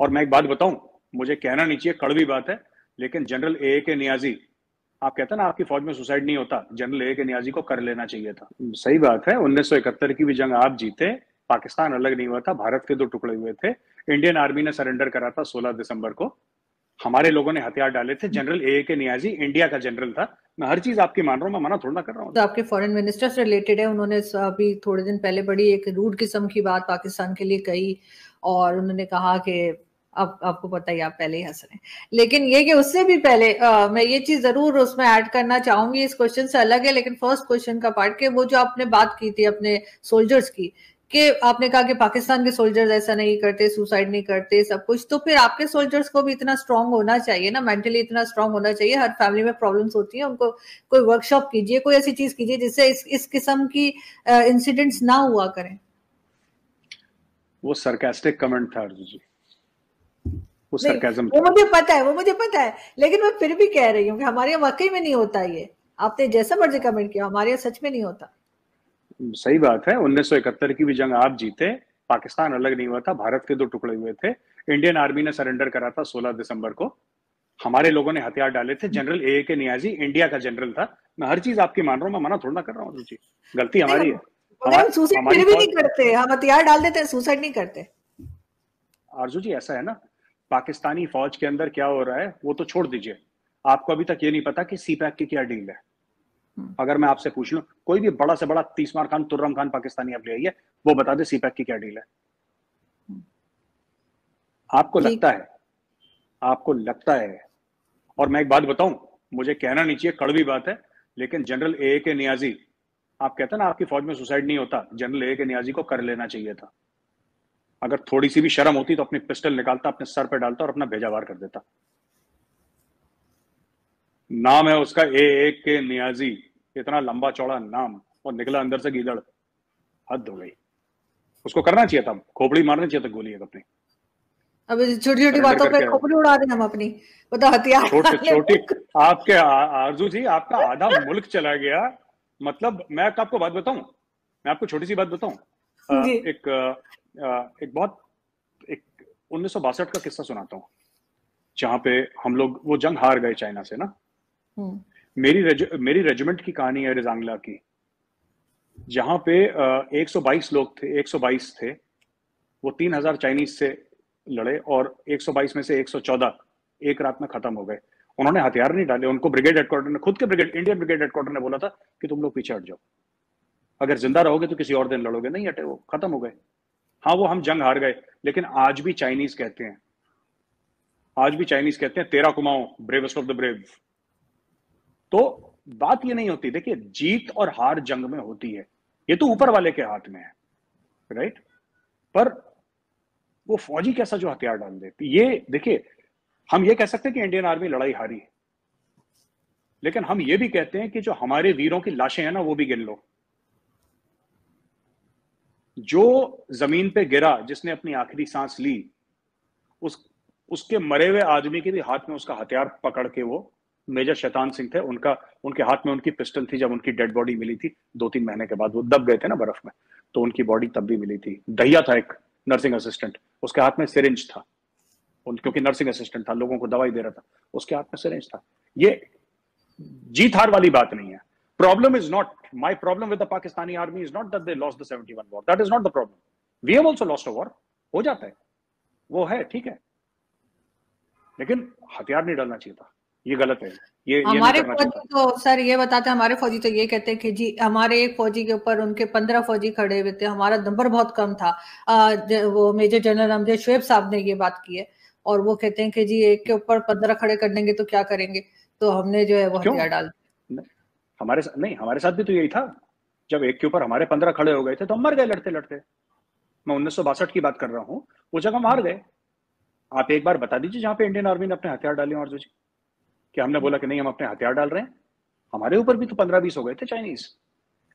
और मैं एक बात बताऊं, मुझे कहना नहीं चाहिए, कड़वी बात है, लेकिन जनरल ए के नियाजी, आप कहते हैं ना आपकी फौज में सुसाइड नहीं होता, जनरल ए के नियाजी को कर लेना चाहिए था। सही बात है, 1971 की भी जंग आप जीते, पाकिस्तान अलग नहीं हुआ था, भारत के दो टुकड़े हुए थे, इंडियन आर्मी ने सरेंडर करा था 16 दिसंबर को, हमारे लोगों ने हथियार डाले थे, जनरल ए के नियाजी इंडिया का जनरल था। मैं हर चीज आपकी मान रहा हूँ, मैं मना थोड़ा ना कर रहा हूँ। तो आपके फॉरेन मिनिस्टर से रिलेटेड है, उन्होंने अभी थोड़े दिन पहले बड़ी एक रूड किस्म की बात पाकिस्तान के लिए कही, और उन्होंने कहा कि अब आपको पता ही, आप पहले ही हंस रहे हैं, लेकिन ये कि उससे भी पहले मैं ये चीज जरूर उसमें ऐड करना चाहूंगी, इस क्वेश्चन से अलग है, लेकिन फर्स्ट क्वेश्चन का पार्ट के वो जो आपने बात की थी अपने सोल्जर्स की, कि आपने कहा कि पाकिस्तान के सोल्जर्स ऐसा नहीं करते, सुसाइड नहीं करते, सब कुछ, तो फिर आपके सोल्जर्स को भी इतना स्ट्रांग होना चाहिए ना, मेंटली इतना स्ट्रांग होना चाहिए। हर फैमिली में प्रॉब्लम्स होती है, उनको कोई वर्कशॉप कीजिए, कोई ऐसी चीज कीजिए जिससे इस किस्म की इंसिडेंट्स ना हुआ करें। वो सरकास्टिक कमेंट था अर्जुन जी, वो नहीं, सरकाजम वो था। मुझे पता है, वो मुझे पता है, लेकिन मैं फिर भी कह रही हूँ कि हमारे यहाँ वाकई में नहीं होता ये। आपने जैसा मर्जी कमेंट किया, हमारे यहाँ सच में नहीं होता। सही बात है, 1971 की भी जंग आप जीते, पाकिस्तान अलग नहीं हुआ था, भारत के दो टुकड़े हुए थे, इंडियन आर्मी ने सरेंडर करा था 16 दिसंबर को, हमारे लोगों ने हथियार डाले थे, जनरल ए के नियाजी इंडिया का जनरल था। मैं हर चीज आपकी मान रहा हूँ, मैं मना थोड़ा ना कर रहा हूँ जी, गलती नहीं, हमारी है। हम सुसाइड हमारी फिर भी फौज, नहीं करते, हम हथियार डाल देते हैं, सुसाइड नहीं करते। आरजू जी ऐसा है ना, पाकिस्तानी फौज के अंदर क्या हो रहा है वो तो छोड़ दीजिए, आपको अभी तक ये नहीं पता कि सी पैक की क्या डील है। अगर मैं आपसे पूछ लूं, कोई भी बड़ा से बड़ा तीसमार खान, तुर्रम खान पाकिस्तानी आप ले आइए, वो बता दे सी पैक की क्या डील है। आपको ठीक। लगता है, आपको लगता है, और मैं एक बात बताऊं, मुझे कहना नहीं चाहिए, कड़वी बात है, लेकिन जनरल ए के नियाजी, आप कहते हैं ना आपकी फौज में सुसाइड नहीं होता, जनरल ए के नियाजी को कर लेना चाहिए था। अगर थोड़ी सी भी शर्म होती तो अपनी पिस्टल निकालता, अपने सर पे डालता और अपना भेजा वार कर देता। नाम है उसका ए के नियाजी, इतना लंबा चौड़ा नाम, और निकला अंदर से गीदड़, हद हो गई। उसको करना चाहिए था, खोपड़ी मारनी चाहिए था गोली एक अपनी, अब छोटी छोटी सरेंडर बातों पे करके। खोपड़ी उड़ा दें हम अपनी, वो तो हथियार छोटे डालने छोटी, में। आपके आरजू जी, आपका आधा मुल्क चला गया। मतलब मैं आपको बात बताऊं, मैं आपको छोटी सी बात बताऊं, जी। एक बहुत, एक 1962 का किस्सा सुनाता हूँ, जहां पे हम लोग वो जंग हार गए चाइना से ना। हम्म। मेरी रेजिमेंट की कहानी है रिजांगला की, जहां पे 122 लोग थे, 122 थे, वो 3000 चाइनीज से लड़े, और 122 में से 114 एक रात में खत्म हो गए। उन्होंने हथियार नहीं डाले, उनको ब्रिगेड हेडक्वार्टर ने, खुद के ब्रिगेड, इंडियन ब्रिगेड हेडक्वार्टर ने बोला था कि तुम लोग पीछे हट जाओ, अगर जिंदा रहोगे तो किसी और दिन लड़ोगे, नहीं हटे, वो खत्म हो गए। हाँ, वो हम जंग हार गए, लेकिन आज भी चाइनीज कहते हैं, आज भी चाइनीज कहते हैं तेरा Kumaon, bravest of the brave. तो बात ये नहीं होती, देखिए जीत और हार जंग में होती है, ये तो ऊपर वाले के हाथ में है, राइट। पर वो फौजी कैसा जो हथियार डाल दे, ये देखिए, हम ये कह सकते हैं कि इंडियन आर्मी लड़ाई हारी है, लेकिन हम ये भी कहते हैं कि जो हमारे वीरों की लाशें हैं ना, वो भी गिन लो। जो जमीन पे गिरा, जिसने अपनी आखिरी सांस ली, उस उसके मरे हुए आदमी के भी हाथ में उसका हथियार पकड़ के, वो मेजर शैतान सिंह थे, उनका, उनके हाथ में उनकी पिस्टल थी। जब उनकी डेड बॉडी मिली थी 2-3 महीने के बाद, वो दब गए थे ना बर्फ में, तो उनकी बॉडी तब भी मिली थी। दहिया था एक नर्सिंग असिस्टेंट, उसके हाथ में सिरिंज था, क्योंकि नर्सिंग असिस्टेंट था, लोगों को दवाई दे रहा था, उसके हाथ में सिरिंज था। ये जीत हार वाली बात नहीं है। Problem is not, my problem with the Pakistani army is not that they lost the 71 war, that is not the problem. We have also lost a war, हो जाता है, वो है, ठीक है, लेकिन हथियार नहीं डालना चाहिए था, ये गलत है, ये नहीं हमारे करना चाहिए फौजी था। तो सर ये बताते हैं, हमारे फौजी तो ये कहते हैं कि जी हमारे एक फौजी के ऊपर उनके 15 फौजी खड़े हुए थे, हमारा नंबर बहुत कम था। वो मेजर जनरल अमजद शोएब साहब ने ये बात की है, और वो कहते हैं कि जी एक के ऊपर 15 खड़े कर देंगे तो क्या करेंगे, तो हमने जो है वो क्यों हथियार डाल। नहीं, हमारे साथ भी तो यही था, जब एक के ऊपर हमारे 15 खड़े हो गए थे तो हम मर गए लड़ते लड़ते। मैं 1962 की बात कर रहा हूं, वो जगह हम हार गए। आप एक बार बता दीजिए जहां पे इंडियन आर्मी ने अपने हथियार डाले और जी, कि हमने बोला कि नहीं हम अपने हथियार डाल रहे हैं। हमारे ऊपर भी तो 15-20 हो गए थे चाइनीज,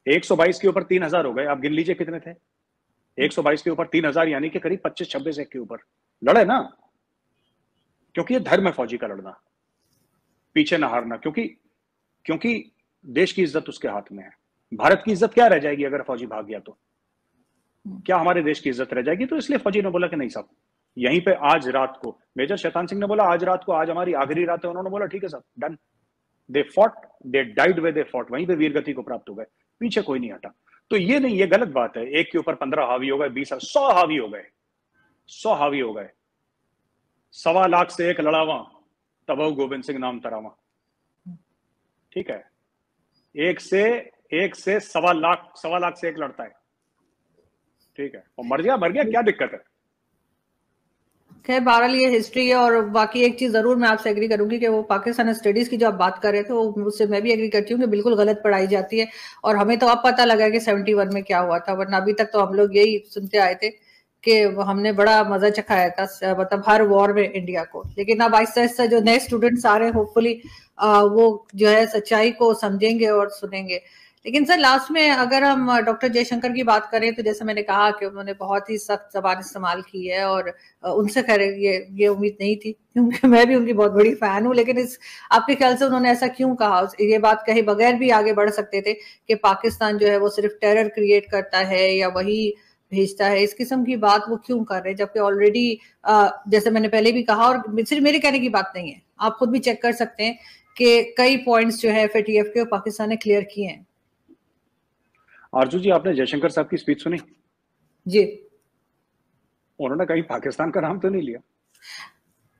122 के ऊपर 3000 हो गए, आप गिन लीजिए कितने थे। 122 के ऊपर 3000 यानी कि करीब 25-26 एक के ऊपर लड़े ना, क्योंकि ये धर्म है फौजी का लड़ना, पीछे ना हारना, क्योंकि क्योंकि देश की इज्जत उसके हाथ में है। भारत की इज्जत क्या रह जाएगी अगर फौजी भाग गया तो, क्या हमारे देश की इज्जत रह जाएगी? तो इसलिए फौजी ने बोला कि नहीं साहब, यहीं पे आज रात को मेजर शैतान सिंह ने बोला आज रात को, आज हमारी आखिरी रात है। उन्होंने बोला ठीक है sir, done. They fought, they died way they fought, वहीं पे वीरगति को प्राप्त हो गए, पीछे कोई नहीं हटा। तो ये नहीं, ये गलत बात है। एक के ऊपर 15 हावी हो गए, 20, 100 हावी हो गए, 100 हावी हो गए। 1.25 लाख से एक लड़ावा, तब गोविंद सिंह नाम तरावा। ठीक है, एक से 1.25 लाख, 1.25 लाख से एक लड़ता है। ठीक है, और मर गया, क्या दिक्कत है? खैर बहरहाल ये हिस्ट्री है। और बाकी एक चीज जरूर मैं आपसे एग्री करूंगी कि वो पाकिस्तान स्टडीज की जो आप बात कर रहे थे, वो उससे मैं भी एग्री करती हूँ कि बिल्कुल गलत पढ़ाई जाती है। और हमें तो अब पता लगा कि 71 में क्या हुआ था, वरना अभी तक तो हम लोग यही सुनते आए थे कि हमने बड़ा मजा चखाया था, मतलब हर वॉर में इंडिया को। लेकिन अब आहिस्ता आहिस्ता जो नए स्टूडेंट्स आ रहे हैं, होपफुली वो जो है सच्चाई को समझेंगे और सुनेंगे। लेकिन सर लास्ट में अगर हम डॉक्टर जयशंकर की बात करें, तो जैसे मैंने कहा कि उन्होंने बहुत ही सख्त जबान इस्तेमाल की है, और उनसे खैर ये उम्मीद नहीं थी, क्योंकि मैं भी उनकी बहुत बड़ी फैन हूँ। लेकिन इस आपके ख्याल से उन्होंने ऐसा क्यों कहा? ये बात कहे बगैर भी आगे बढ़ सकते थे कि पाकिस्तान जो है वो सिर्फ टेरर क्रिएट करता है या वही भेजता है, इस किस्म की बात वो क्यों कर रहे हैं? जबकि ऑलरेडी जैसे मैंने पहले भी कहा, और सिर्फ मेरे कहने की बात नहीं है, आप खुद भी चेक कर सकते हैं कि कई पॉइंट्स जो है FATF के पाकिस्तान ने क्लियर किए हैं। आरजू जी, आपने जयशंकर साहब की स्पीच सुनी? जी। उन्होंने कहीं पाकिस्तान का नाम तो नहीं लिया,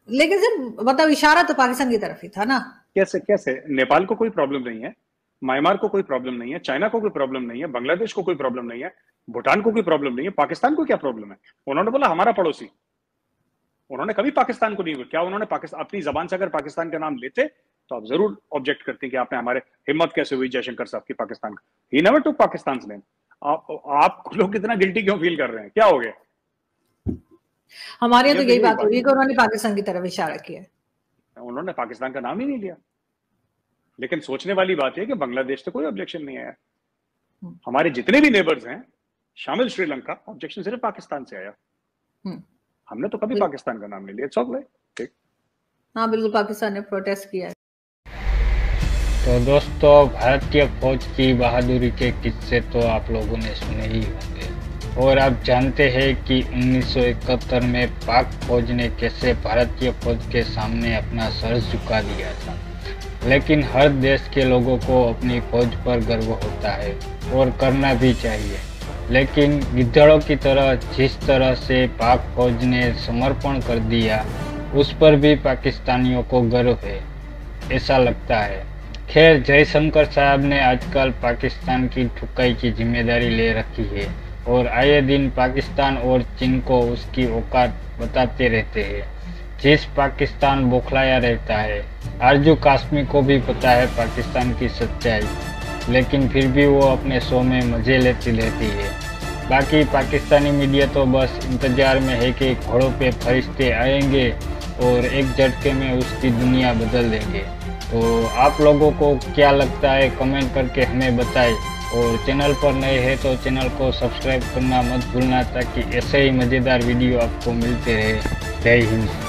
लेकिन सर मतलब इशारा तो पाकिस्तान की तरफ ही था ना। कैसे? नेपाल को कोई प्रॉब्लम नहीं है, म्यांमार को कोई प्रॉब्लम नहीं है, चाइना को कोई प्रॉब्लम नहीं है, बांग्लादेश को कोई प्रॉब्लम नहीं है, भूटान को कोई प्रॉब्लम नहीं है, पाकिस्तान को क्या प्रॉब्लम है? उन्होंने बोला हमारा पड़ोसी। उन्होंने कभी पाकिस्तान को नहीं बोला। क्या उन्होंने पाकिस्तान, अपनी जबान से अगर पाकिस्तान का नाम लेते तो आप जरूर ऑब्जेक्ट करते कि आपने हमारे, हिम्मत कैसे हुई जयशंकर साहब की पाकिस्तान का? He never took Pakistan name. आप लोग कितना गिल्टी क्यों फील कर रहे हैं? क्या हो गया? हमारे यहाँ तो यही बात हो रही है कि उन्होंने पाकिस्तान की तरफ इशारा किया है, उन्होंने पाकिस्तान का नाम ही नहीं लिया। लेकिन सोचने वाली बात है कि बांग्लादेश से कोई ऑब्जेक्शन नहीं आया, हमारे जितने भी नेबर्स हैं शामिल श्रीलंका, ऑब्जेक्शन सिर्फ पाकिस्तान से आया। हमने तो कभी पाकिस्तान का नाम नहीं लिया। इट्स ऑल राइट, ठीक। हाँ बिल्कुल, पाकिस्तान ने प्रोटेस्ट किया है। तो दोस्तों, भारतीय फौज की बहादुरी के किस्से तो आप लोगों ने सुने ही होंगे, और आप जानते हैं कि 1971 में पाक फौज ने कैसे भारतीय फौज के सामने अपना सर झुका दिया था। लेकिन हर देश के लोगों को अपनी फौज पर गर्व होता है और करना भी चाहिए। लेकिन गिद्धड़ों की तरह जिस तरह से पाक फौज ने समर्पण कर दिया, उस पर भी पाकिस्तानियों को गर्व है, ऐसा लगता है। खैर, जयशंकर साहब ने आजकल पाकिस्तान की ठुकाई की जिम्मेदारी ले रखी है और आए दिन पाकिस्तान और चीन को उसकी औकात बताते रहते हैं। जिस पाकिस्तान बौखलाया रहता है, आरजू काश्मी को भी पता है पाकिस्तान की सच्चाई, लेकिन फिर भी वो अपने शो में मजे लेती रहती है। बाकी पाकिस्तानी मीडिया तो बस इंतजार में है कि घोड़ों पे फरिश्ते आएंगे और एक झटके में उसकी दुनिया बदल देंगे। तो आप लोगों को क्या लगता है, कमेंट करके हमें बताएं, और चैनल पर नए हैं तो चैनल को सब्सक्राइब करना मत भूलना, ताकि ऐसे ही मज़ेदार वीडियो आपको मिलते रहे। जय हिंद।